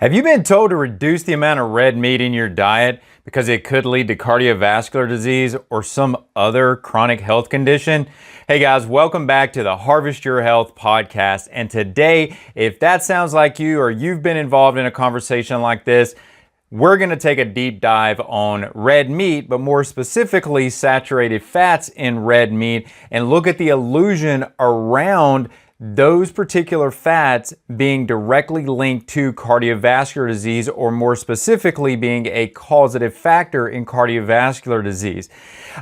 Have you been told to reduce the amount of red meat in your diet because it could lead to cardiovascular disease or some other chronic health condition? Hey guys, welcome back to the Harvest Your Health podcast. And today, if that sounds like you or you've been involved in a conversation like this, we're going to take a deep dive on red meat, but more specifically saturated fats in red meat, and look at the illusion around those particular fats being directly linked to cardiovascular disease, or more specifically being a causative factor in cardiovascular disease.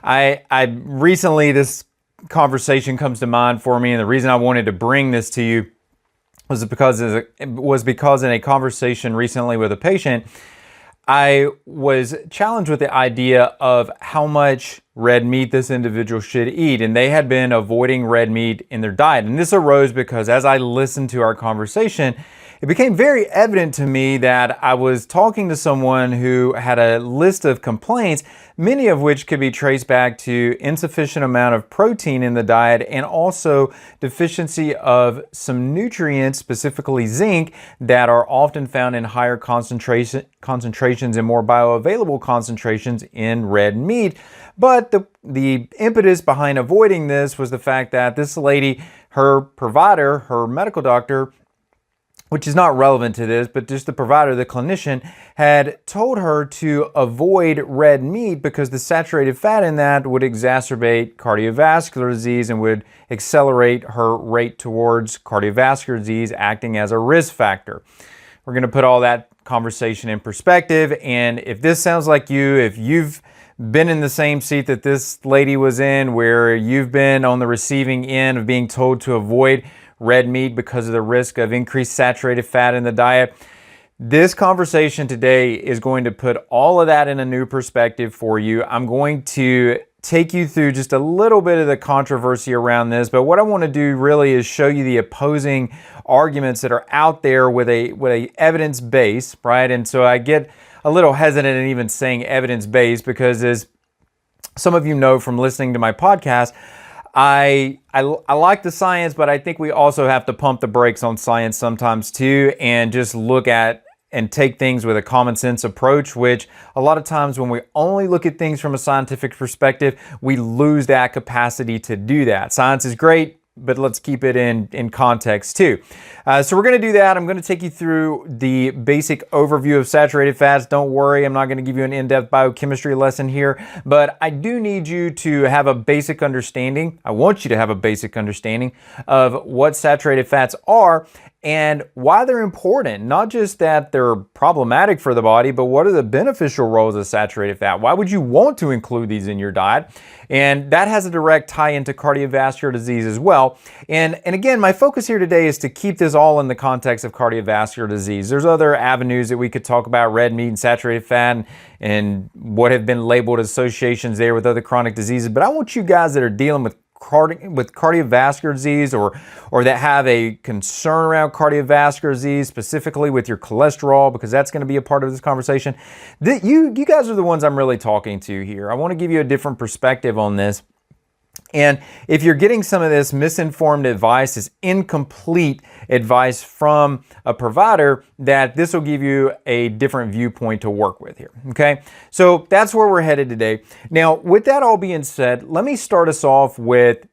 I recently, this conversation comes to mind for me, and the reason I wanted to bring this to you was because in a conversation recently with a patient, I was challenged with the idea of how much red meat this individual should eat, and they had been avoiding red meat in their diet. And this arose because as I listened to our conversation, it became very evident to me that I was talking to someone who had a list of complaints, many of which could be traced back to insufficient amount of protein in the diet and also deficiency of some nutrients, specifically zinc, that are often found in higher concentrations and more bioavailable concentrations in red meat. But the impetus behind avoiding this was the fact that this lady, her provider, her medical doctor, which is not relevant to this, but just the provider, the clinician, had told her to avoid red meat because the saturated fat in that would exacerbate cardiovascular disease and would accelerate her rate towards cardiovascular disease, acting as a risk factor. We're going to put all that conversation in perspective, and if this sounds like you, if you've been in the same seat that this lady was in, where you've been on the receiving end of being told to avoid red meat because of the risk of increased saturated fat in the diet, this conversation today is going to put all of that in a new perspective for you. I'm going to take you through just a little bit of the controversy around this, but what I want to do really is show you the opposing arguments that are out there with a evidence base, right? And so I get a little hesitant in even saying evidence-based because, as some of you know from listening to my podcast, I like the science, but I think we also have to pump the brakes on science sometimes too, and just look at and take things with a common sense approach, which a lot of times when we only look at things from a scientific perspective, we lose that capacity to do that. Science is great, but let's keep it in context too. So we're going to do that. I'm going to take you through the basic overview of saturated fats. Don't worry, I'm not going to give you an in-depth biochemistry lesson here, but I do need you to have a basic understanding. I want you to have a basic understanding of what saturated fats are and why they're important. Not just that they're problematic for the body, but what are the beneficial roles of saturated fat? Why would you want to include these in your diet? And that has a direct tie into cardiovascular disease as well. And again, my focus here today is to keep this all in the context of cardiovascular disease. There's other avenues that we could talk about, red meat and saturated fat and what have been labeled associations there with other chronic diseases. But I want you guys that are dealing with cardiovascular disease or that have a concern around cardiovascular disease, specifically with your cholesterol, because that's going to be a part of this conversation. You guys are the ones I'm really talking to here. I want to give you a different perspective on this. And if you're getting some of this misinformed advice, this incomplete advice from a provider, that this will give you a different viewpoint to work with here, okay? So that's where we're headed today. Now, with that all being said, let me start us off with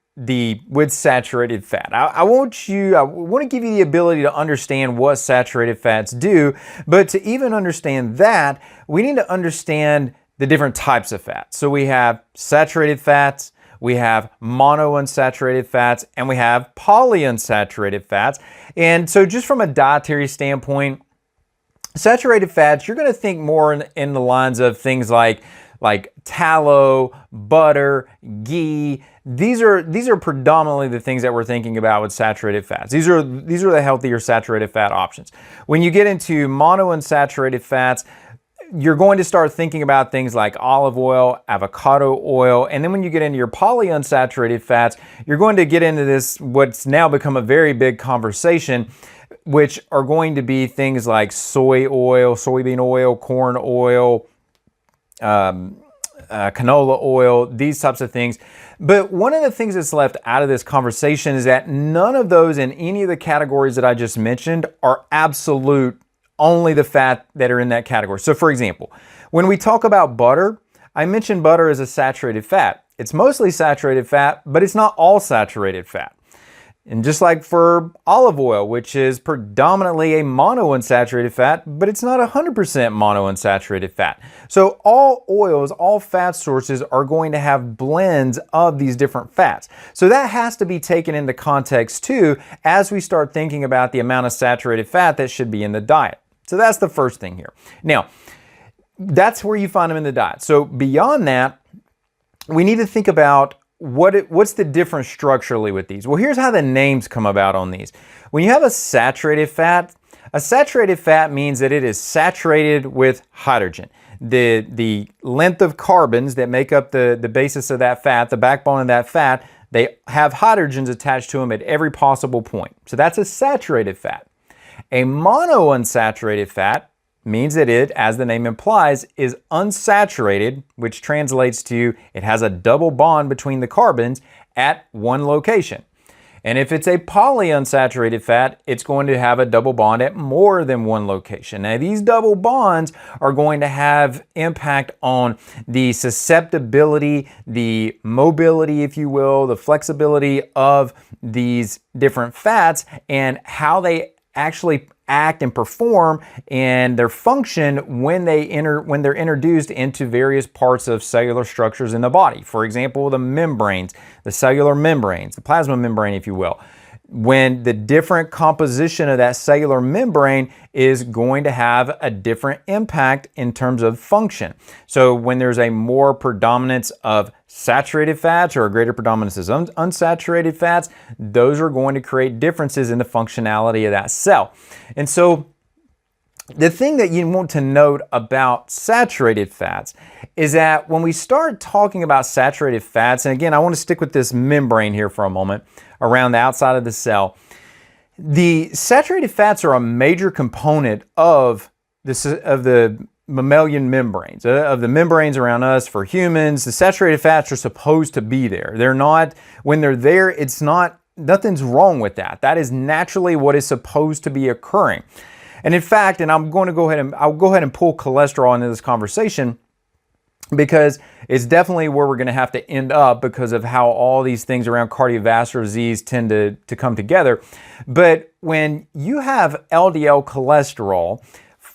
saturated fat. I want to give you the ability to understand what saturated fats do, but to even understand that, we need to understand the different types of fats. So we have saturated fats, we have monounsaturated fats, and we have polyunsaturated fats. And so just from a dietary standpoint, saturated fats, you're going to think more in the lines of things like tallow, butter, ghee. These are predominantly the things that we're thinking about with saturated fats. These are the healthier saturated fat options. When you get into monounsaturated fats, you're going to start thinking about things like olive oil, avocado oil, and then when you get into your polyunsaturated fats, you're going to get into this, what's now become a very big conversation, which are going to be things like soy oil, soybean oil, corn oil, canola oil, these types of things. But one of the things that's left out of this conversation is that none of those in any of the categories that I just mentioned are absolute only the fat that are in that category. So for example, when we talk about butter, I mentioned butter as a saturated fat. It's mostly saturated fat, but it's not all saturated fat. And just like for olive oil, which is predominantly a monounsaturated fat, but it's not 100% monounsaturated fat. So all oils, all fat sources are going to have blends of these different fats. So that has to be taken into context too as we start thinking about the amount of saturated fat that should be in the diet. So that's the first thing here. Now, that's where you find them in the diet. So beyond that, we need to think about what's the difference structurally with these? Well, here's how the names come about on these. When you have a saturated fat means that it is saturated with hydrogen. The length of carbons that make up the basis of that fat, the backbone of that fat, they have hydrogens attached to them at every possible point. So that's a saturated fat. A monounsaturated fat means that it, as the name implies, is unsaturated, which translates to it has a double bond between the carbons at one location. And if it's a polyunsaturated fat, it's going to have a double bond at more than one location. Now, these double bonds are going to have impact on the susceptibility, the mobility, if you will, the flexibility of these different fats and how they actually act and perform and their function when they're introduced into various parts of cellular structures in the body. For example, the membranes, the cellular membranes, the plasma membrane, if you will. When the different composition of that cellular membrane is going to have a different impact in terms of function. So when there's a more predominance of saturated fats or a greater predominance of unsaturated fats, those are going to create differences in the functionality of that cell. And so the thing that you want to note about saturated fats is that when we start talking about saturated fats, and again, I want to stick with this membrane here for a moment around the outside of the cell. The saturated fats are a major component of the mammalian membranes, of the membranes around us for humans. The saturated fats are supposed to be there. They're not, when they're there, it's not, nothing's wrong with that. That is naturally what is supposed to be occurring. And in fact, and I'll go ahead and pull cholesterol into this conversation because it's definitely where we're going to have to end up because of how all these things around cardiovascular disease tend to come together. But when you have LDL cholesterol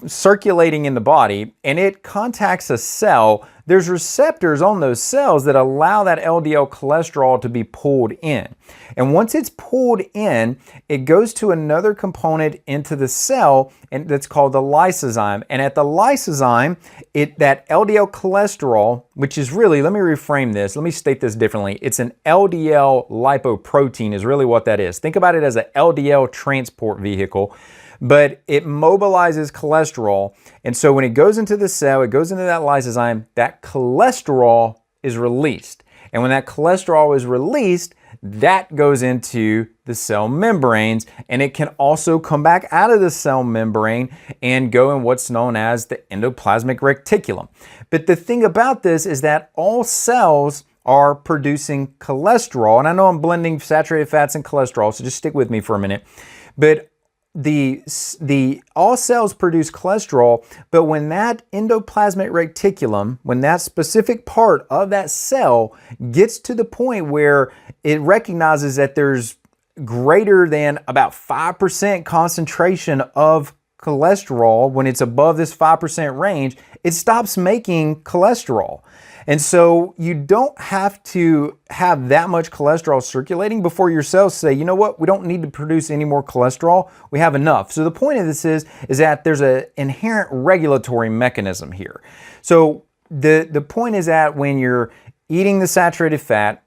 circulating in the body and it contacts a cell, there's receptors on those cells that allow that LDL cholesterol to be pulled in. And once it's pulled in, it goes to another component into the cell, and that's called the lysozyme. And at the lysozyme, that LDL cholesterol, which is really, let me reframe this, let me state this differently. It's an LDL lipoprotein is really what that is. Think about it as an LDL transport vehicle. But it mobilizes cholesterol. And so when it goes into the cell, it goes into that lysozyme, that cholesterol is released. And when that cholesterol is released, that goes into the cell membranes, and it can also come back out of the cell membrane and go in what's known as the endoplasmic reticulum. But the thing about this is that all cells are producing cholesterol. And I know I'm blending saturated fats and cholesterol, so just stick with me for a minute. But all cells produce cholesterol, but when that endoplasmic reticulum, when that specific part of that cell gets to the point where it recognizes that there's greater than about 5% concentration of cholesterol, when it's above this 5% range, it stops making cholesterol. And so you don't have to have that much cholesterol circulating before your cells say, you know what, we don't need to produce any more cholesterol. We have enough. So the point of this is that there's an inherent regulatory mechanism here. So the point is that when you're eating the saturated fat,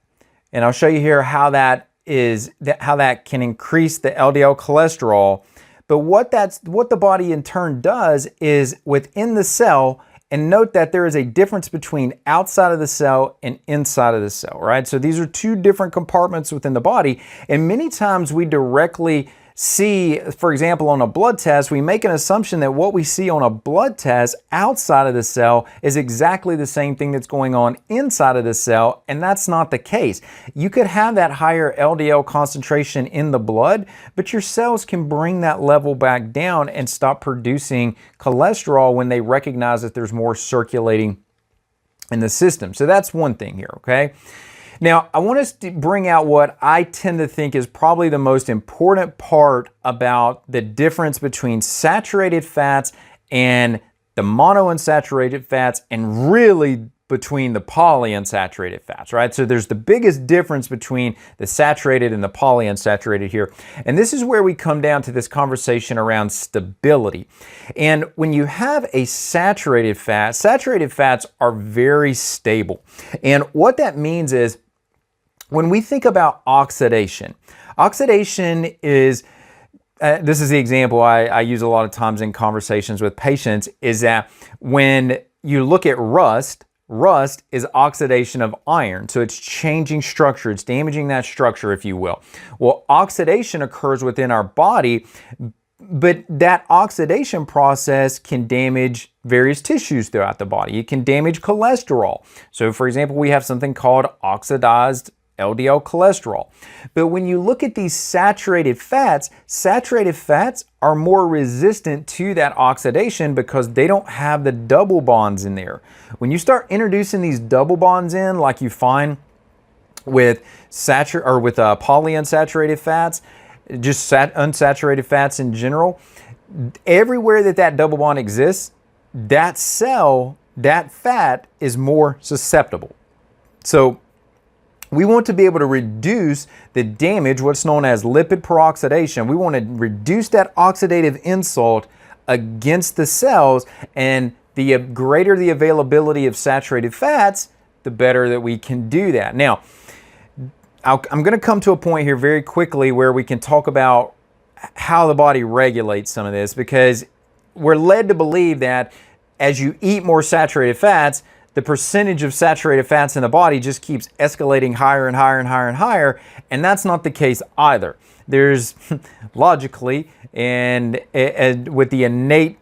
and I'll show you here how that can increase the LDL cholesterol. But what the body in turn does is within the cell, and note that there is a difference between outside of the cell and inside of the cell, right? So these are two different compartments within the body, and many times we directly see, for example, on a blood test, we make an assumption that what we see on a blood test outside of the cell is exactly the same thing that's going on inside of the cell, and that's not the case. You could have that higher LDL concentration in the blood, but your cells can bring that level back down and stop producing cholesterol when they recognize that there's more circulating in the system. So that's one thing here, okay? Now, I want us to bring out what I tend to think is probably the most important part about the difference between saturated fats and the monounsaturated fats, and really between the polyunsaturated fats, right? So there's the biggest difference between the saturated and the polyunsaturated here. And this is where we come down to this conversation around stability. And when you have a saturated fats are very stable. And what that means is, when we think about oxidation is, this is the example I use a lot of times in conversations with patients, is that when you look at rust is oxidation of iron. So it's changing structure, it's damaging that structure, if you will. Well, oxidation occurs within our body, but that oxidation process can damage various tissues throughout the body. It can damage cholesterol. So for example, we have something called oxidized LDL cholesterol. But when you look at these saturated fats are more resistant to that oxidation because they don't have the double bonds in there. When you start introducing these double bonds in, like you find with polyunsaturated fats, just unsaturated fats in general, everywhere that double bond exists, that fat is more susceptible. So we want to be able to reduce the damage, what's known as lipid peroxidation. We want to reduce that oxidative insult against the cells, and the greater the availability of saturated fats, the better that we can do that. Now, I'm going to come to a point here very quickly where we can talk about how the body regulates some of this, because we're led to believe that as you eat more saturated fats, the percentage of saturated fats in the body just keeps escalating higher and higher and higher and higher, and that's not the case either. There's logically, and with the innate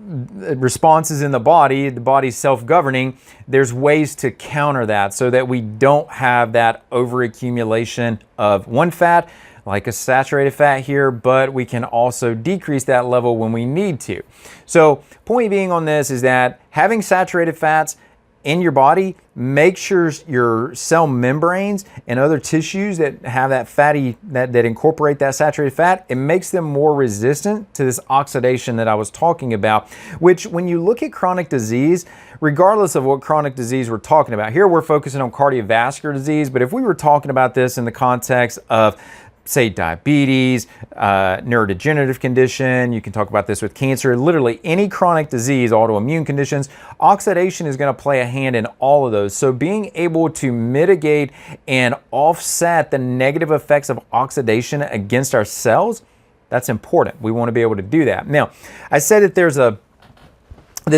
responses in the body's self-governing, there's ways to counter that so that we don't have that overaccumulation of one fat, like a saturated fat here, but we can also decrease that level when we need to. So point being on this is that having saturated fats in your body, make sure your cell membranes and other tissues that have that fatty, that incorporate that saturated fat, it makes them more resistant to this oxidation that I was talking about, which when you look at chronic disease, regardless of what chronic disease we're talking about, here we're focusing on cardiovascular disease, but if we were talking about this in the context of, say, diabetes, neurodegenerative condition, you can talk about this with cancer, literally any chronic disease, autoimmune conditions, oxidation is going to play a hand in all of those. So being able to mitigate and offset the negative effects of oxidation against our cells, that's important. We want to be able to do that. Now, I said that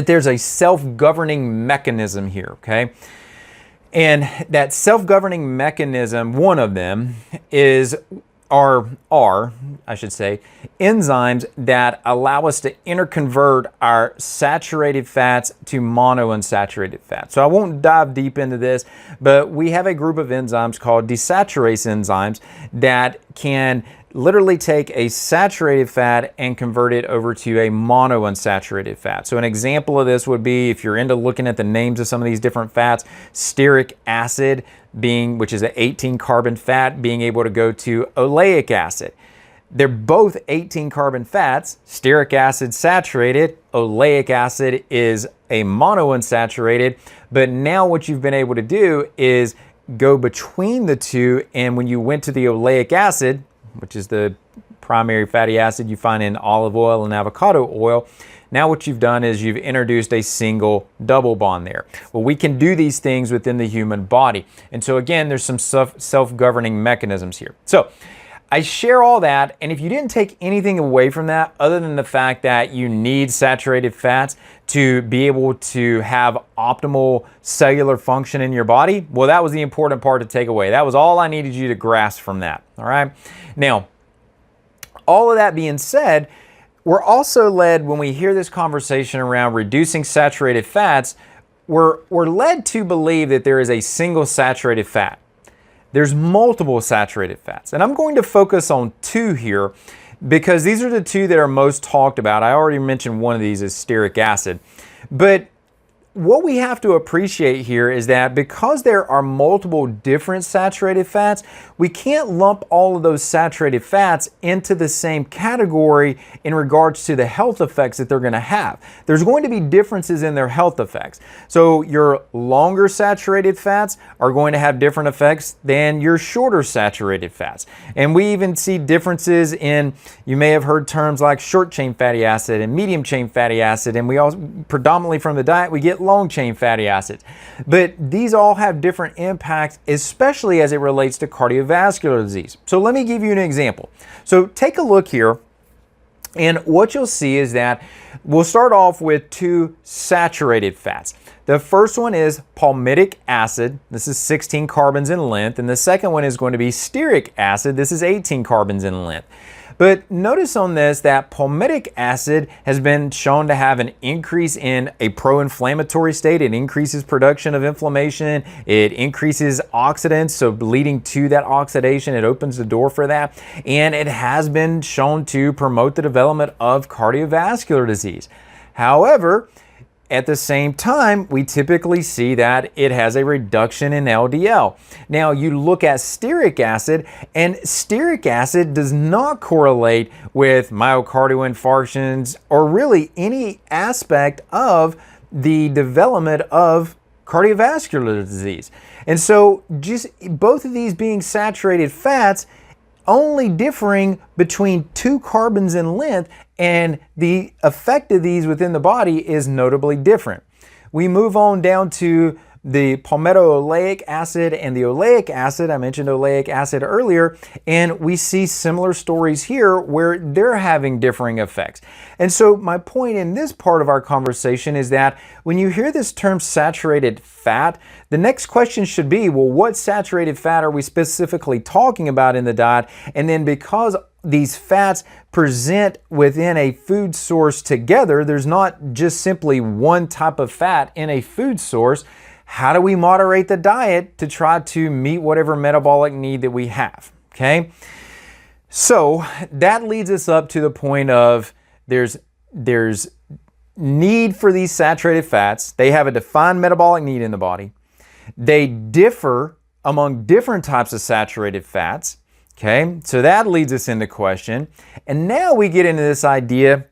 there's a self-governing mechanism here, okay? And that self-governing mechanism, one of them are enzymes that allow us to interconvert our saturated fats to monounsaturated fats. So I won't dive deep into this, but we have a group of enzymes called desaturase enzymes that can literally take a saturated fat and convert it over to a monounsaturated fat. So an example of this would be, if you're into looking at the names of some of these different fats, stearic acid which is an 18 carbon fat, being able to go to oleic acid. They're both 18 carbon fats, stearic acid saturated, oleic acid is a monounsaturated, but now what you've been able to do is go between the two, and when you went to the oleic acid, which is the primary fatty acid you find in olive oil and avocado oil, now what you've done is you've introduced a single double bond there. Well, we can do these things within the human body. And so again, there's some self-governing mechanisms here. So I share all that, and if you didn't take anything away from that other than the fact that you need saturated fats to be able to have optimal cellular function in your body, well, that was the important part to take away. That was all I needed you to grasp from that, all right? Now, All of that being said, we're also led, when we hear this conversation around reducing saturated fats, we're led to believe that there is a single saturated fat. There's multiple saturated fats. And I'm going to focus on two here because these are the two that are most talked about. I already mentioned one of these is stearic acid. But what we have to appreciate here is that because there are multiple different saturated fats, we can't lump all of those saturated fats into the same category in regards to the health effects that they're going to have. There's going to be differences in their health effects. So your longer saturated fats are going to have different effects than your shorter saturated fats. And we even see differences in, you may have heard terms like short chain fatty acid and medium chain fatty acid, and we also predominantly from the diet we get long chain fatty acids. But these all have different impacts, especially as it relates to cardiovascular disease. So let me give you an example. So take a look here, and what you'll see is that we'll start off with two saturated fats. The first one is palmitic acid. This is 16 carbons in length, and the second one is going to be stearic acid. This is 18 carbons in length. But notice on this that palmitic acid has been shown to have an increase in a pro-inflammatory state. It increases production of inflammation. It increases oxidants, so leading to that oxidation, it opens the door for that. And it has been shown to promote the development of cardiovascular disease. However, at the same time, we typically see that it has a reduction in LDL. Now, you look at stearic acid, and stearic acid does not correlate with myocardial infarctions or really any aspect of the development of cardiovascular disease. And so, just both of these being saturated fats, only differing between 2 carbons in length, and the effect of these within the body is notably different. We move on down to the palmito-oleic acid and the oleic acid. I mentioned oleic acid earlier, and we see similar stories here where they're having differing effects. And so my point in this part of our conversation is that when you hear this term saturated fat, the next question should be, well, what saturated fat are we specifically talking about in the diet? And then because these fats present within a food source together, there's not just simply one type of fat in a food source. How do we moderate the diet to try to meet whatever metabolic need that we have? Okay, so that leads us up to the point of there's need for these saturated fats. They have a defined metabolic need in the body. They differ among different types of saturated fats. Okay, so that leads us into question. And now we get into this idea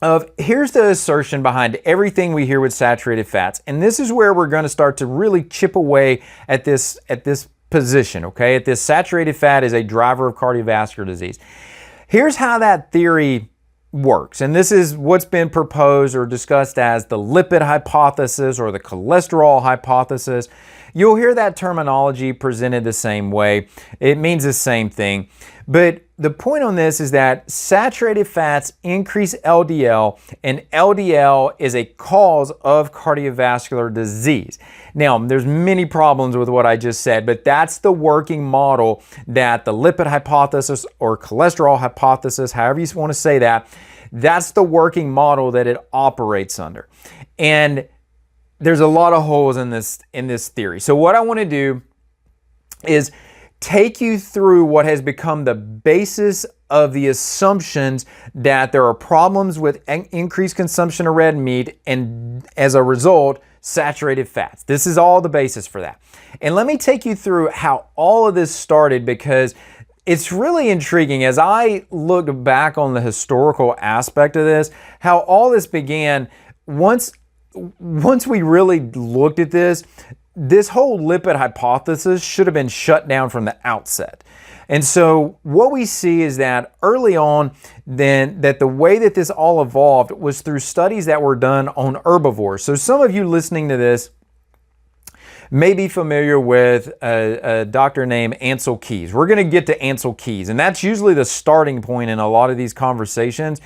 of, here's the assertion behind everything we hear with saturated fats. And this is where we're going to start to really chip away at this position, okay? At this saturated fat is a driver of cardiovascular disease. Here's how that theory works. And this is what's been proposed or discussed as the lipid hypothesis or the cholesterol hypothesis. You'll hear that terminology presented the same way. It means the same thing. But the point on this is that saturated fats increase LDL, and LDL is a cause of cardiovascular disease. Now, there's many problems with what I just said, but that's the working model that the lipid hypothesis or cholesterol hypothesis, however you want to say that, that's the working model that it operates under. And there's a lot of holes in this theory. So what I want to do is take you through what has become the basis of the assumptions that there are problems with increased consumption of red meat and, as a result, saturated fats. This is all the basis for that. And let me take you through how all of this started, because it's really intriguing as I look back on the historical aspect of this, how all this began. Once we really looked at this whole lipid hypothesis should have been shut down from the outset. And so what we see is that early on, then, that the way that this all evolved was through studies that were done on herbivores. So some of you listening to this may be familiar with a doctor named Ancel Keys. We're going to get to Ancel Keys, and that's usually the starting point in a lot of these conversations.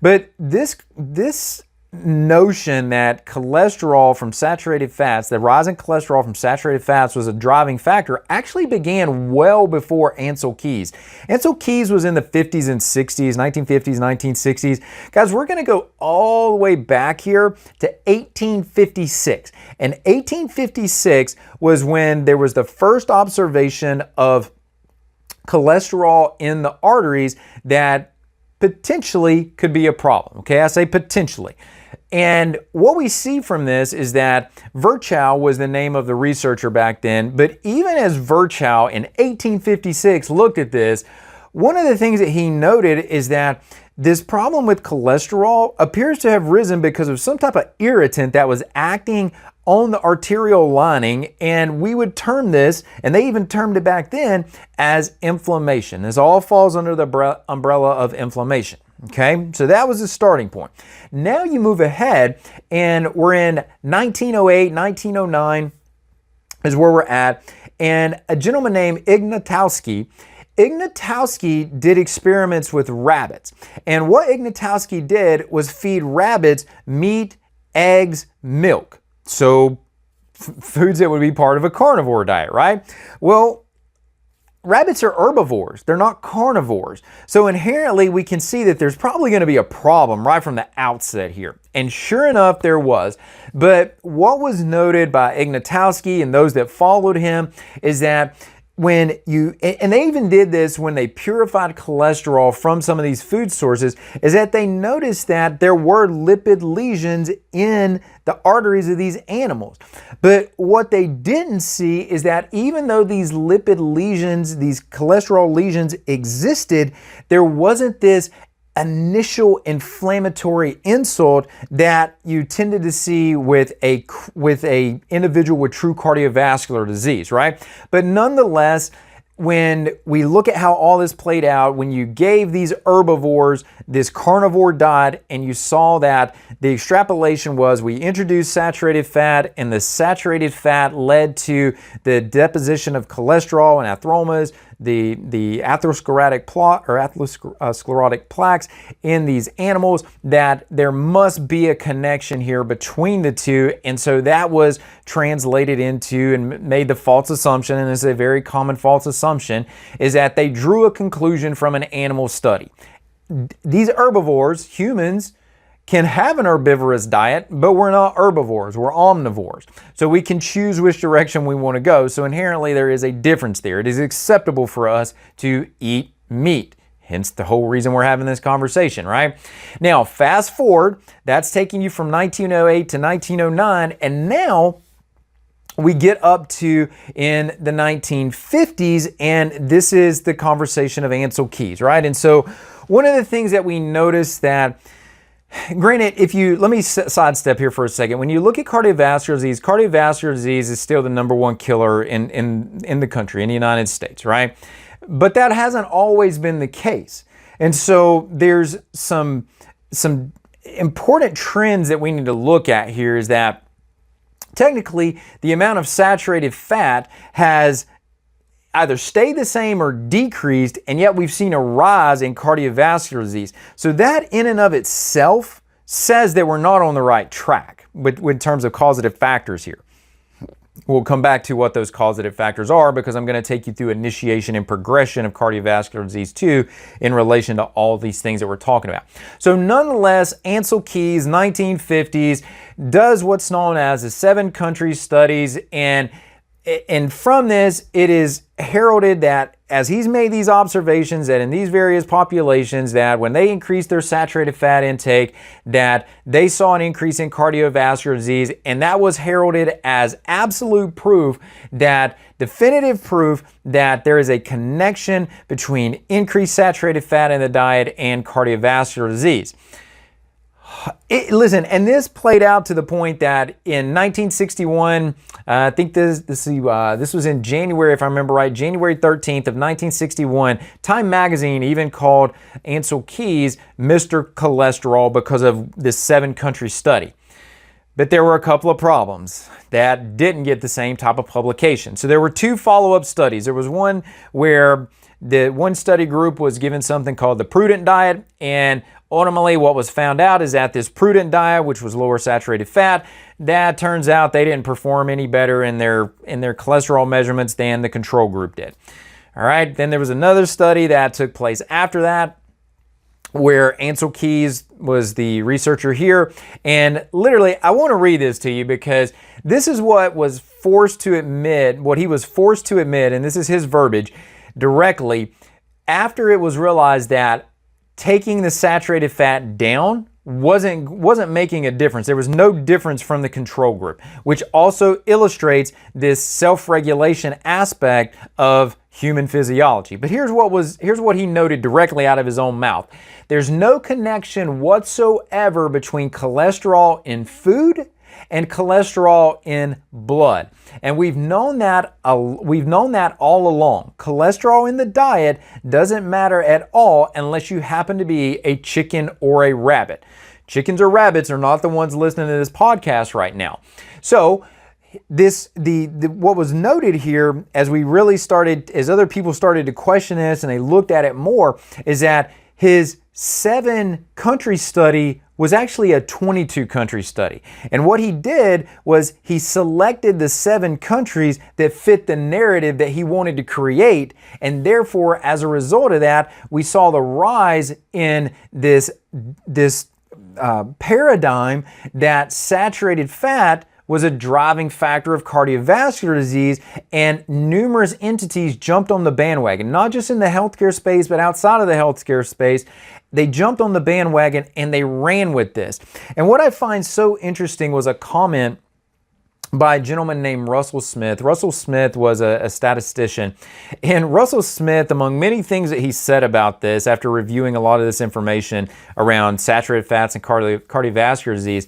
But this notion that cholesterol from saturated fats, the rise in cholesterol from saturated fats was a driving factor, actually began well before Ansel Keys. Ansel Keys was in the 50s and 60s, 1950s, 1960s. Guys, we're going to go all the way back here to 1856. And 1856 was when there was the first observation of cholesterol in the arteries that potentially could be a problem. Okay, I say potentially. And what we see from this is that Virchow was the name of the researcher back then, but even as Virchow in 1856 looked at this, one of the things that he noted is that this problem with cholesterol appears to have risen because of some type of irritant that was acting on the arterial lining, and we would term this, and they even termed it back then, as inflammation. This all falls under the umbrella of inflammation. Okay, so that was the starting point. Now you move ahead, and we're in 1908, 1909 is where we're at, and a gentleman named Ignatowski did experiments with rabbits. And what Ignatowski did was feed rabbits meat, eggs, milk. So foods that would be part of a carnivore diet, right? Well, rabbits are herbivores. They're not carnivores. So inherently, we can see that there's probably going to be a problem right from the outset here. And sure enough, there was. But what was noted by Ignatowski and those that followed him is that when you, and they even did this when they purified cholesterol from some of these food sources, is that they noticed that there were lipid lesions in the arteries of these animals. But what they didn't see is that even though these lipid lesions, these cholesterol lesions existed, there wasn't this initial inflammatory insult that you tended to see with a individual with true cardiovascular disease, right? But nonetheless, when we look at how all this played out, when you gave these herbivores this carnivore diet and you saw that the extrapolation was we introduced saturated fat, and the saturated fat led to the deposition of cholesterol and atheromas, the atherosclerotic plaques in these animals, that there must be a connection here between the two. And so that was translated into and made the false assumption, and it's a very common false assumption, is that they drew a conclusion from an animal study. These herbivores, humans, can have an herbivorous diet, but we're not herbivores, we're omnivores. So we can choose which direction we want to go. So inherently there is a difference there. It is acceptable for us to eat meat. Hence the whole reason we're having this conversation, right? Now, fast forward, that's taking you from 1908 to 1909, and now we get up to in the 1950s, and this is the conversation of Ansel Keys, right? And so one of the things that we notice that, granted, let me sidestep here for a second. When you look at cardiovascular disease is still the number one killer in the country, in the United States, right? But that hasn't always been the case. And so there's some important trends that we need to look at here, is that technically the amount of saturated fat has either stayed the same or decreased, and yet we've seen a rise in cardiovascular disease. So that in and of itself says that we're not on the right track in terms of causative factors here. We'll come back to what those causative factors are, because I'm going to take you through initiation and progression of cardiovascular disease too, in relation to all these things that we're talking about. So nonetheless, Ansel Keys, 1950s, does what's known as the 7-country studies, and from this, it is heralded that as he's made these observations that in these various populations, that when they increased their saturated fat intake, that they saw an increase in cardiovascular disease, and that was heralded as absolute proof, that definitive proof that there is a connection between increased saturated fat in the diet and cardiovascular disease. Listen, and this played out to the point that in 1961, I think this was in January, if I remember right, January 13th of 1961, Time Magazine even called Ansel Keys Mr. Cholesterol because of this 7-country study. But there were a couple of problems that didn't get the same type of publication. So there were 2 follow-up studies. There was one where the one study group was given something called the prudent diet, and Ultimately, what was found out is that this prudent diet, which was lower saturated fat, that turns out they didn't perform any better in their cholesterol measurements than the control group did. All right, then there was another study that took place after that, where Ansel Keys was the researcher here. And literally, I want to read this to you because this is what was forced to admit, what he was forced to admit, and this is his verbiage, directly after it was realized that taking the saturated fat down wasn't making a difference. There was no difference from the control group, which also illustrates this self-regulation aspect of human physiology. But here's what he noted directly out of his own mouth. There's no connection whatsoever between cholesterol in food and cholesterol in blood. And we've known that all along. Cholesterol in the diet doesn't matter at all unless you happen to be a chicken or a rabbit. Chickens or rabbits are not the ones listening to this podcast right now. So what was noted here as other people started to question this and they looked at it more, is that his 7-country study was actually a 22-country study. And what he did was he selected the 7 countries that fit the narrative that he wanted to create. And therefore, as a result of that, we saw the rise in this paradigm that saturated fat was a driving factor of cardiovascular disease, and numerous entities jumped on the bandwagon, not just in the healthcare space, but outside of the healthcare space. They jumped on the bandwagon and they ran with this. And what I find so interesting was a comment by a gentleman named Russell Smith. Russell Smith was a statistician. And Russell Smith, among many things that he said about this after reviewing a lot of this information around saturated fats and cardiovascular disease,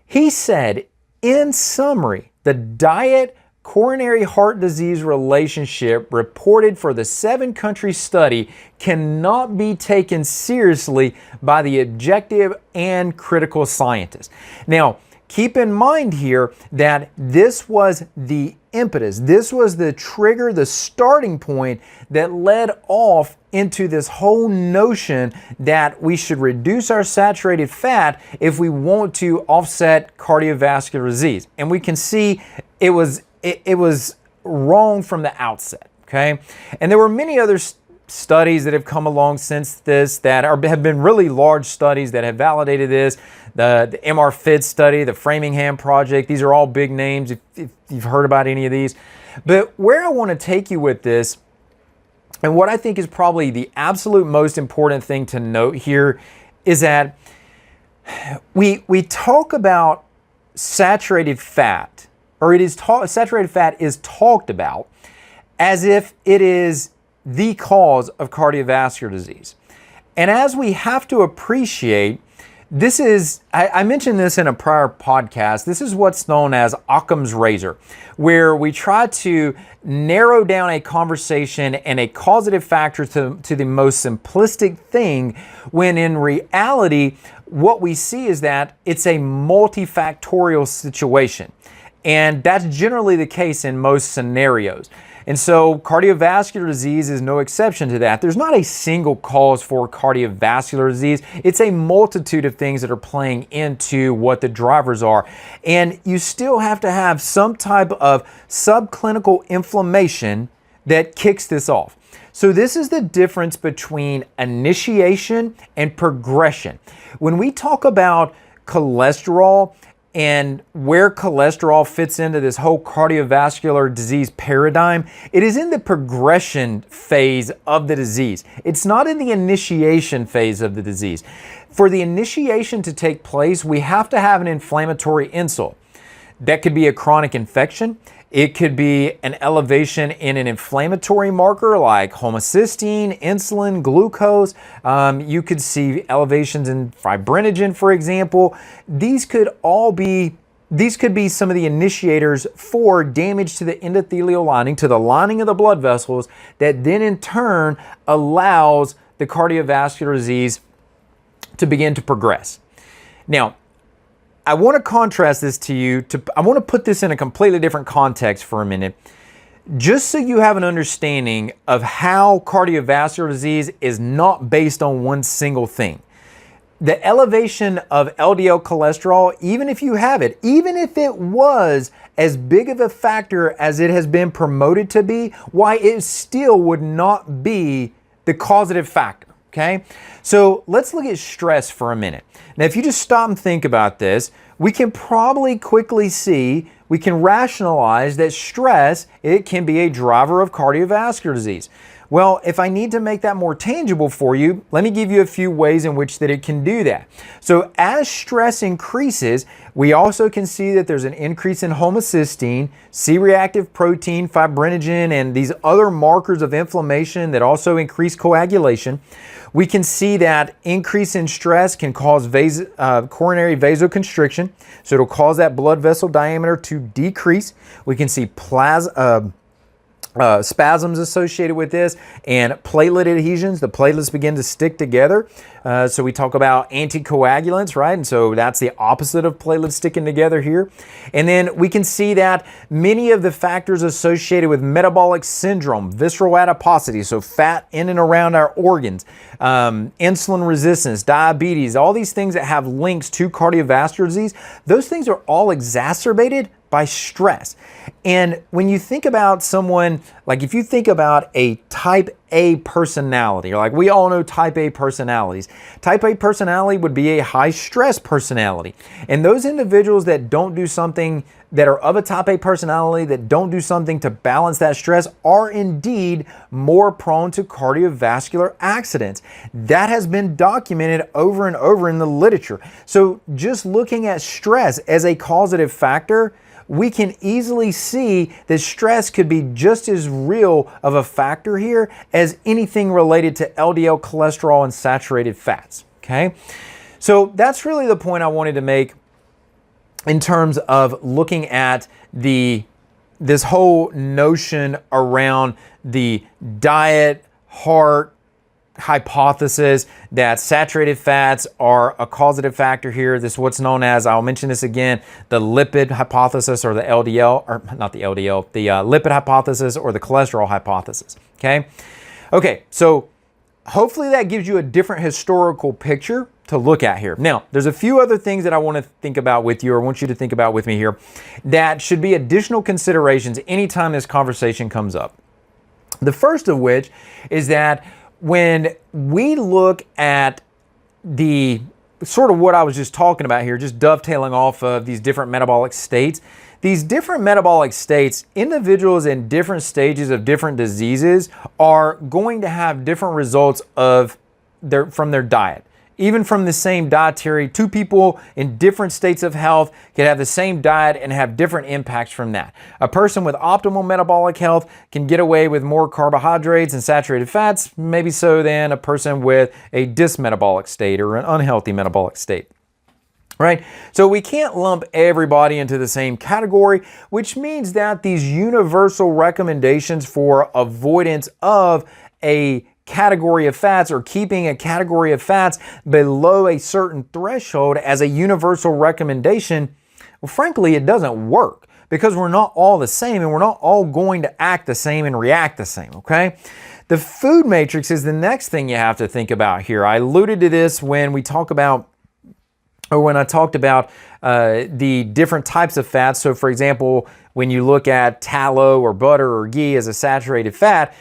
he said, in summary, the diet coronary heart disease relationship reported for the 7-country study cannot be taken seriously by the objective and critical scientists. Now, keep in mind here that this was the impetus, this was the trigger, the starting point that led off into this whole notion that we should reduce our saturated fat if we want to offset cardiovascular disease. And we can see it was wrong from the outset, okay? And there were many other studies that have come along since this that have been really large studies that have validated this. The MR-FIT study, the Framingham Project, these are all big names if you've heard about any of these. But where I want to take you with this, and what I think is probably the absolute most important thing to note here, is that we talk about saturated fat, or saturated fat is talked about as if it is the cause of cardiovascular disease. And as we have to appreciate, this is, I mentioned this in a prior podcast, this is what's known as Occam's razor, where we try to narrow down a conversation and a causative factor to the most simplistic thing, when in reality, what we see is that it's a multifactorial situation. And that's generally the case in most scenarios. And so cardiovascular disease is no exception to that. There's not a single cause for cardiovascular disease. It's a multitude of things that are playing into what the drivers are. And you still have to have some type of subclinical inflammation that kicks this off. So this is the difference between initiation and progression. When we talk about cholesterol and where cholesterol fits into this whole cardiovascular disease paradigm, it is in the progression phase of the disease. It's not in the initiation phase of the disease. For the initiation to take place, we have to have an inflammatory insult. That could be a chronic infection. It could be an elevation in an inflammatory marker like homocysteine, insulin, glucose. You could see elevations in fibrinogen, for example. These could be some of the initiators for damage to the endothelial lining, to the lining of the blood vessels, that then in turn allows the cardiovascular disease to begin to progress. Now, I want to contrast this to you. I want to put this in a completely different context for a minute, just so you have an understanding of how cardiovascular disease is not based on one single thing. the elevation of LDL cholesterol, even if you have it, even if it was as big of a factor as it has been promoted to be, why it still would not be the causative factor, okay? So let's look at stress for a minute. Now, if you just stop and think about this, we can probably quickly see, we can rationalize that stress, it can be a driver of cardiovascular disease. Well, if I need to make that more tangible for you, let me give you a few ways in which that it can do that. So as stress increases, we also can see that there's an increase in homocysteine, C-reactive protein, fibrinogen, and these other markers of inflammation that also increase coagulation. We can see that increase in stress can cause coronary vasoconstriction, so it'll cause that blood vessel diameter to decrease. We can see spasms associated with this and platelet adhesions. The platelets begin to stick together. So we talk about anticoagulants, right? And so that's the opposite of platelets sticking together here. And then we can see that many of the factors associated with metabolic syndrome, visceral adiposity, so fat in and around our organs, insulin resistance, diabetes, all these things that have links to cardiovascular disease, those things are all exacerbated by stress. And when you think about someone, like if you think about a type A personality, or like we all know type A personalities, type A personality would be a high stress personality. And those individuals that don't do something, that are of a type A personality, that don't do something to balance that stress, are indeed more prone to cardiovascular accidents. That has been documented over and over in the literature. So just looking at stress as a causative factor, we can easily see that stress could be just as real of a factor here as anything related to LDL cholesterol and saturated fats, okay? So that's really the point I wanted to make in terms of looking at this whole notion around the diet, heart, hypothesis that saturated fats are a causative factor here. This is what's known as, I'll mention this again, the lipid hypothesis, or the LDL, or not the LDL, the lipid hypothesis or the cholesterol hypothesis, okay? Okay, so hopefully that gives you a different historical picture to look at here. Now, there's a few other things that I want to think about with you, or want you to think about with me here, that should be additional considerations anytime this conversation comes up. The first of which is that when we look at the sort of what I was just talking about here, just dovetailing off of these different metabolic states, individuals in different stages of different diseases are going to have different results from their diet. Even from the same dietary, two people in different states of health can have the same diet and have different impacts from that. A person with optimal metabolic health can get away with more carbohydrates and saturated fats, maybe so, than a person with a dysmetabolic state or an unhealthy metabolic state. Right? So we can't lump everybody into the same category, which means that these universal recommendations for avoidance of a category of fats, or keeping a category of fats below a certain threshold as a universal recommendation, well, frankly, it doesn't work, because we're not all the same and we're not all going to act the same and react the same, okay? The food matrix is the next thing you have to think about here. I alluded to this when we talk about, or when I talked about the different types of fats. So for example, when you look at tallow or butter or ghee as a saturated fat,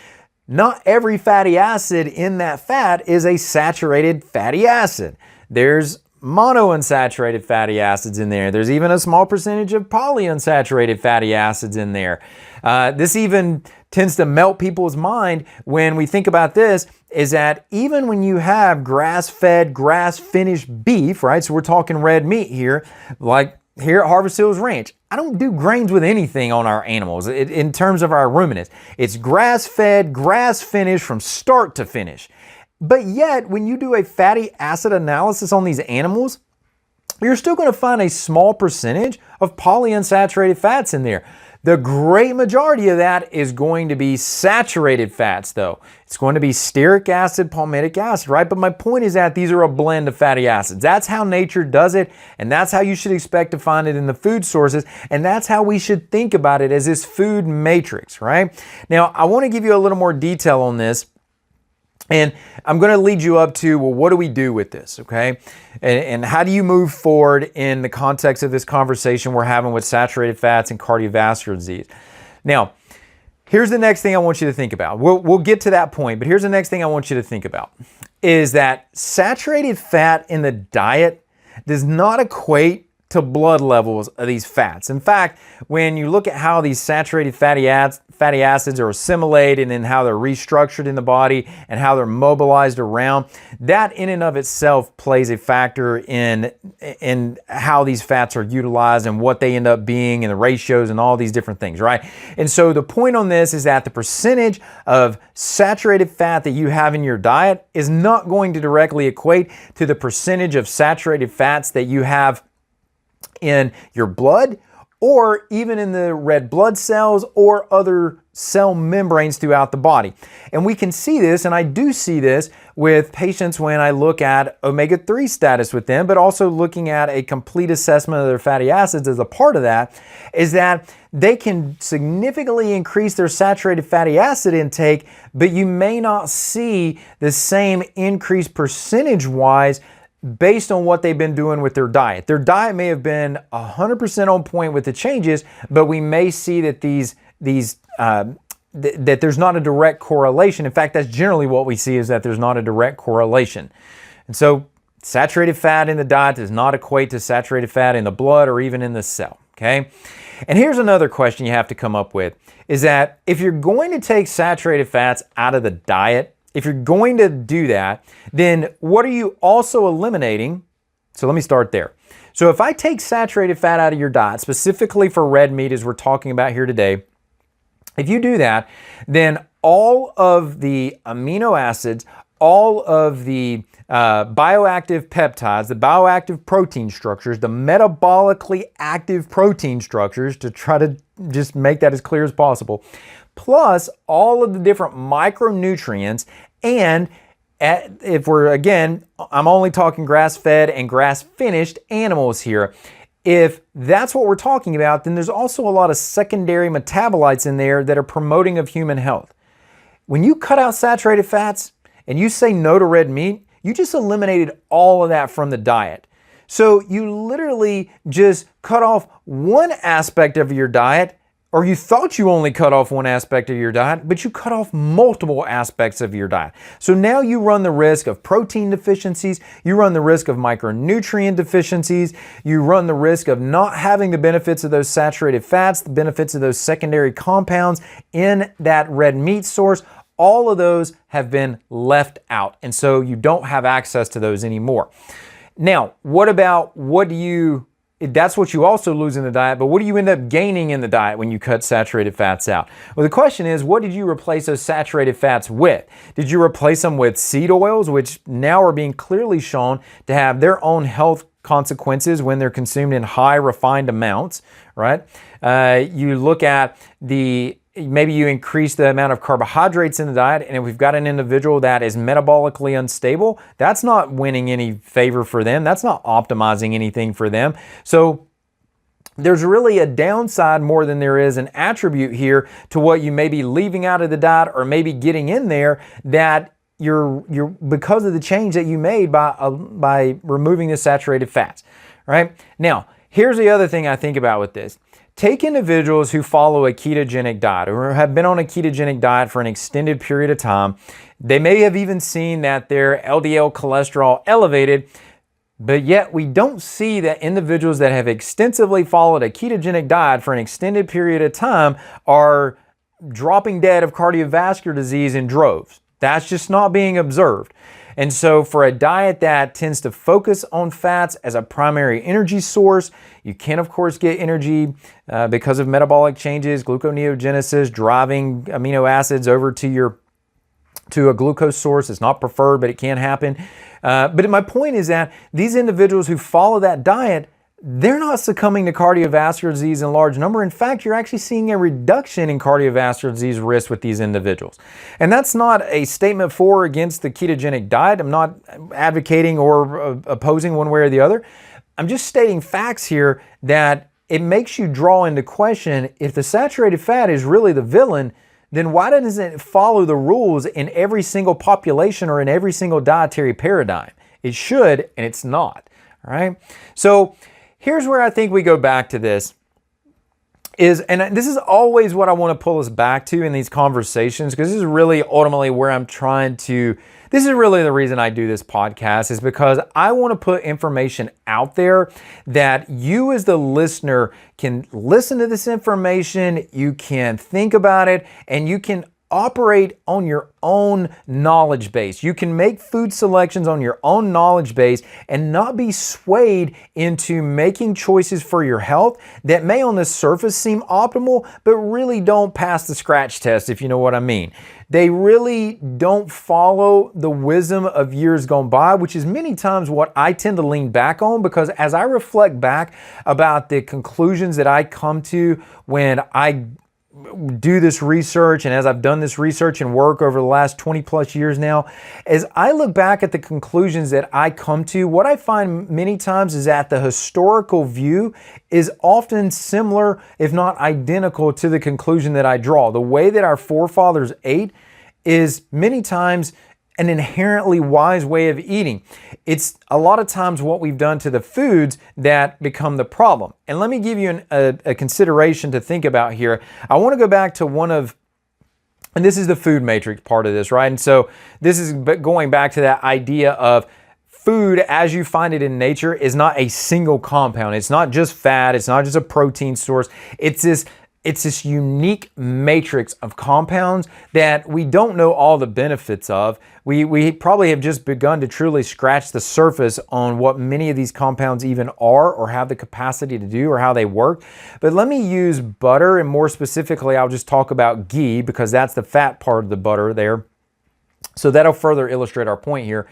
not every fatty acid in that fat is a saturated fatty acid. There's monounsaturated fatty acids in there. There's even a small percentage of polyunsaturated fatty acids in there. This even tends to melt people's mind when we think about this, is that even when you have grass-fed, grass-finished beef, right? So we're talking red meat here, like here at Harvest Hills Ranch, I don't do grains with anything on our animals in terms of our ruminants. It's grass-fed, grass-finished from start to finish. But yet, when you do a fatty acid analysis on these animals, you're still going to find a small percentage of polyunsaturated fats in there. The great majority of that is going to be saturated fats, though. It's going to be stearic acid, palmitic acid, right? But my point is that these are a blend of fatty acids. That's how nature does it, and that's how you should expect to find it in the food sources, and that's how we should think about it as this food matrix, right? Now, I want to give you a little more detail on this, And I'm going to lead you up to, well, what do we do with this, okay? And how do you move forward in the context of this conversation we're having with saturated fats and cardiovascular disease? Now, here's the next thing I want you to think about. We'll get to that point, but here's the next thing I want you to think about, is that saturated fat in the diet does not equate to blood levels of these fats. In fact, when you look at how these saturated fatty acids are assimilated and how they're restructured in the body and how they're mobilized around, that in and of itself plays a factor in how these fats are utilized and what they end up being and the ratios and all these different things, right? And so the point on this is that the percentage of saturated fat that you have in your diet is not going to directly equate to the percentage of saturated fats that you have in your blood, or even in the red blood cells or other cell membranes throughout the body. And we can see this, and I do see this with patients when I look at omega-3 status with them, but also looking at a complete assessment of their fatty acids as a part of that, is that they can significantly increase their saturated fatty acid intake, but you may not see the same increase percentage-wise based on what they've been doing with their diet. Their diet may have been 100% on point with the changes, but we may see that that there's not a direct correlation. In fact, that's generally what we see, is that there's not a direct correlation. And so saturated fat in the diet does not equate to saturated fat in the blood or even in the cell, okay? And here's another question you have to come up with, is that if you're going to take saturated fats out of the diet, if you're going to do that, then what are you also eliminating? So let me start there. So if I take saturated fat out of your diet, specifically for red meat as we're talking about here today, if you do that, then all of the amino acids, all of the bioactive peptides, the bioactive protein structures, the metabolically active protein structures, to try to just make that as clear as possible, plus all of the different micronutrients, and if we're, again, I'm only talking grass-fed and grass-finished animals here. If that's what we're talking about, then there's also a lot of secondary metabolites in there that are promoting of human health. When you cut out saturated fats and you say no to red meat, you just eliminated all of that from the diet. So you literally just cut off one aspect of your diet, or you thought you only cut off one aspect of your diet, but you cut off multiple aspects of your diet. So now you run the risk of protein deficiencies, you run the risk of micronutrient deficiencies, you run the risk of not having the benefits of those saturated fats, the benefits of those secondary compounds in that red meat source. All of those have been left out, and so you don't have access to those anymore. Now, that's what you also lose in the diet, but what do you end up gaining in the diet when you cut saturated fats out? Well, the question is, what did you replace those saturated fats with? Did you replace them with seed oils, which now are being clearly shown to have their own health consequences when they're consumed in high refined amounts, right? You look at maybe you increase the amount of carbohydrates in the diet, and if we've got an individual that is metabolically unstable, that's not winning any favor for them. That's not optimizing anything for them. So there's really a downside more than there is an attribute here to what you may be leaving out of the diet or maybe getting in there, that you're because of the change that you made by removing the saturated fats, right? Now, here's the other thing I think about with this. Take individuals who follow a ketogenic diet or have been on a ketogenic diet for an extended period of time. They may have even seen that their LDL cholesterol elevated, but yet we don't see that individuals that have extensively followed a ketogenic diet for an extended period of time are dropping dead of cardiovascular disease in droves. That's just not being observed. And so for a diet that tends to focus on fats as a primary energy source, you can of course get energy because of metabolic changes, gluconeogenesis, driving amino acids over to a glucose source. It's not preferred, but it can happen. But my point is that these individuals who follow that diet, they're not succumbing to cardiovascular disease in large number. In fact, you're actually seeing a reduction in cardiovascular disease risk with these individuals. And that's not a statement for or against the ketogenic diet. I'm not advocating or opposing one way or the other. I'm just stating facts here that it makes you draw into question, if the saturated fat is really the villain, then why doesn't it follow the rules in every single population or in every single dietary paradigm? It should, and it's not. All right. So here's where I think we go back to this. And this is always what I want to pull us back to in these conversations, because this is really ultimately where I'm trying to, this is really the reason I do this podcast, is because I want to put information out there that you as the listener can listen to this information, you can think about it, and you can operate on your own knowledge base. You can make food selections on your own knowledge base and not be swayed into making choices for your health that may on the surface seem optimal, but really don't pass the scratch test, if you know what I mean. They really don't follow the wisdom of years gone by, which is many times what I tend to lean back on, because as I reflect back about the conclusions that I come to when I do this research, and as I've done this research and work over the last 20 plus years now, as I look back at the conclusions that I come to, what I find many times is that the historical view is often similar, if not identical, to the conclusion that I draw. The way that our forefathers ate is many times an inherently wise way of eating. It's a lot of times what we've done to the foods that become the problem. And let me give you a consideration to think about here. I want to go back to and this is the food matrix part of this, right? And so this is going back to that idea of food as you find it in nature is not a single compound. It's not just fat. It's not just a protein source. It's this unique matrix of compounds that we don't know all the benefits of. We probably have just begun to truly scratch the surface on what many of these compounds even are or have the capacity to do or how they work. But let me use butter, and more specifically, I'll just talk about ghee because that's the fat part of the butter there. So that'll further illustrate our point here.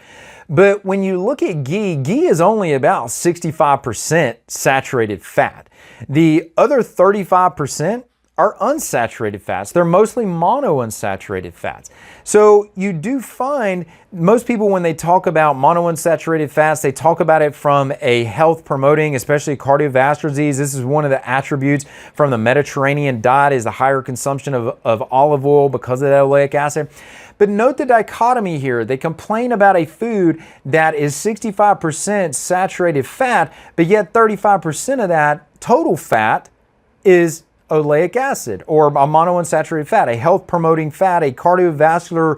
But when you look at ghee is only about 65% saturated fat. The other 35% are unsaturated fats. They're mostly monounsaturated fats. So you do find most people, when they talk about monounsaturated fats, they talk about it from a health promoting, especially cardiovascular disease. This is one of the attributes from the Mediterranean diet, is the higher consumption of olive oil because of that oleic acid. But note the dichotomy here. They complain about a food that is 65% saturated fat, but yet 35% of that total fat is oleic acid, or a monounsaturated fat, a health-promoting fat, a cardiovascular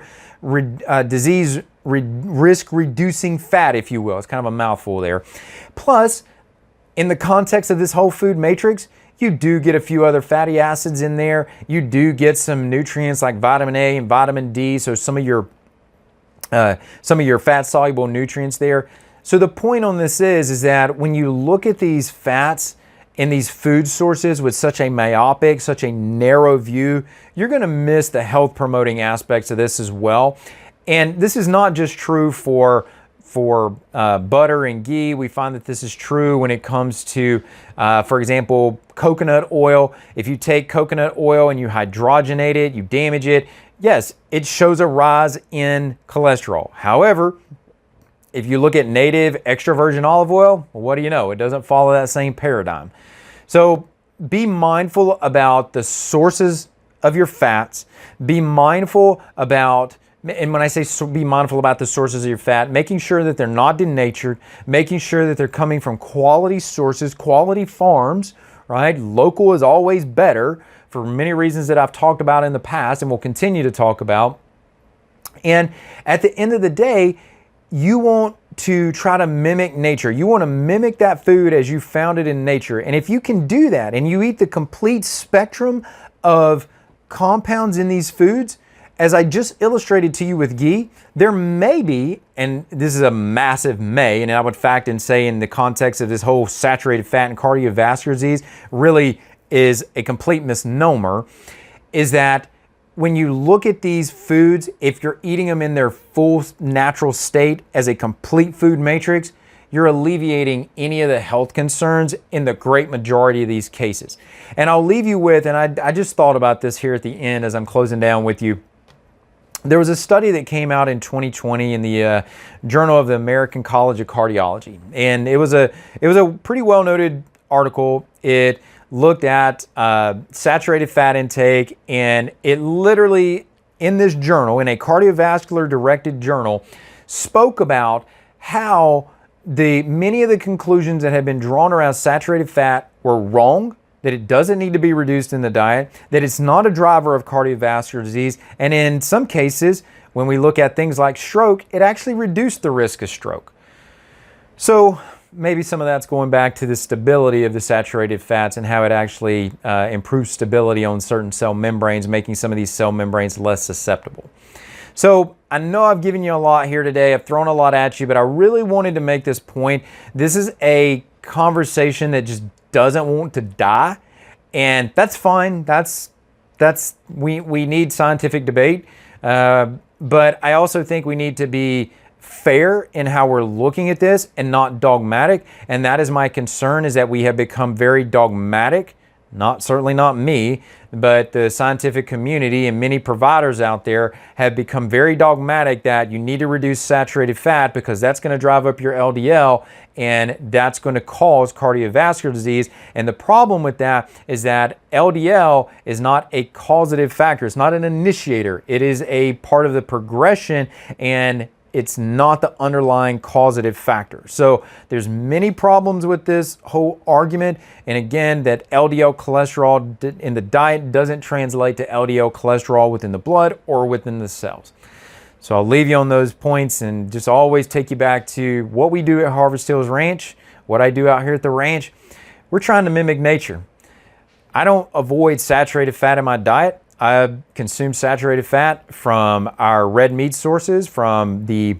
disease risk-reducing fat, if you will. It's kind of a mouthful there. Plus, in the context of this whole food matrix, you do get a few other fatty acids in there. You do get some nutrients like vitamin A and vitamin D, so some of your fat-soluble nutrients there. So the point on this is that when you look at these fats in these food sources with such a myopic, such a narrow view, you're going to miss the health promoting aspects of this as well. And this is not just true for butter and ghee. We find that this is true when it comes to, for example, coconut oil. If you take coconut oil and you hydrogenate it, you damage it, yes, it shows a rise in cholesterol. However, if you look at native extra virgin olive oil, well, what do you know? It doesn't follow that same paradigm. So be mindful about the sources of your fats. Be mindful about, and when I say be mindful about the sources of your fat, making sure that they're not denatured, making sure that they're coming from quality sources, quality farms, right? Local is always better for many reasons that I've talked about in the past and will continue to talk about. And at the end of the day, you want to try to mimic nature. You want to mimic that food as you found it in nature. And if you can do that and you eat the complete spectrum of compounds in these foods, as I just illustrated to you with ghee, there may be, and this is a massive may, and I would fact and say in the context of this whole saturated fat and cardiovascular disease really is a complete misnomer, is that when you look at these foods, if you're eating them in their full natural state as a complete food matrix, you're alleviating any of the health concerns in the great majority of these cases. And I'll leave you with, and I just thought about this here at the end as I'm closing down with you. There was a study that came out in 2020 in the Journal of the American College of Cardiology. And it was a pretty well-noted article. It looked at saturated fat intake, and it literally, in this journal, in a cardiovascular directed journal, spoke about how many of the conclusions that had been drawn around saturated fat were wrong, that it doesn't need to be reduced in the diet, that it's not a driver of cardiovascular disease, and in some cases, when we look at things like stroke, it actually reduced the risk of stroke. So maybe some of that's going back to the stability of the saturated fats and how it actually improves stability on certain cell membranes, making some of these cell membranes less susceptible. So I know I've given you a lot here today. I've thrown a lot at you, but I really wanted to make this point. This is a conversation that just doesn't want to die, and that's fine. We need scientific debate, but I also think we need to be fair in how we're looking at this and not dogmatic. And that is my concern, is that we have become very dogmatic. Certainly not me, but the scientific community and many providers out there have become very dogmatic that you need to reduce saturated fat because that's going to drive up your LDL and that's going to cause cardiovascular disease. And the problem with that is that LDL is not a causative factor. It's not an initiator. It is a part of the progression, and it's not the underlying causative factor. So there's many problems with this whole argument. And again, that LDL cholesterol in the diet doesn't translate to LDL cholesterol within the blood or within the cells. So I'll leave you on those points and just always take you back to what we do at Harvest Hills Ranch, what I do out here at the ranch. We're trying to mimic nature. I don't avoid saturated fat in my diet. I consume saturated fat from our red meat sources, from the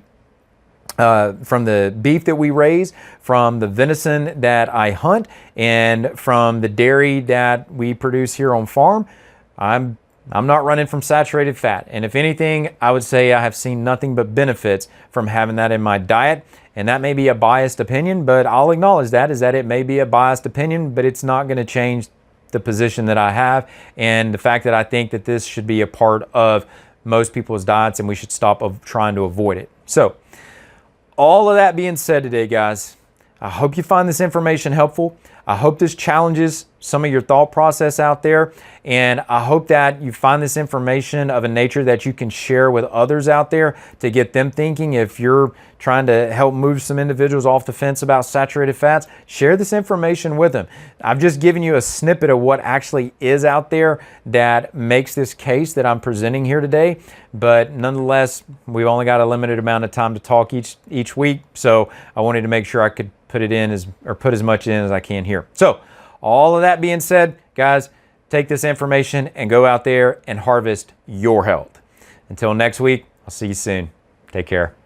beef that we raise, from the venison that I hunt, and from the dairy that we produce here on farm. I'm not running from saturated fat. And if anything, I would say I have seen nothing but benefits from having that in my diet. And that may be a biased opinion, but I'll acknowledge that, is that it may be a biased opinion, but it's not going to change the position that I have, and the fact that I think that this should be a part of most people's diets and we should stop trying to avoid it. So all of that being said today, guys, I hope you find this information helpful. I hope this challenges some of your thought process out there, and I hope that you find this information of a nature that you can share with others out there to get them thinking. If you're trying to help move some individuals off the fence about saturated fats, share this information with them. I've just given you a snippet of what actually is out there that makes this case that I'm presenting here today, but nonetheless, we've only got a limited amount of time to talk each week, so I wanted to make sure I could put as much in as I can here. So all of that being said, guys, take this information and go out there and harvest your health. Until next week, I'll see you soon. Take care.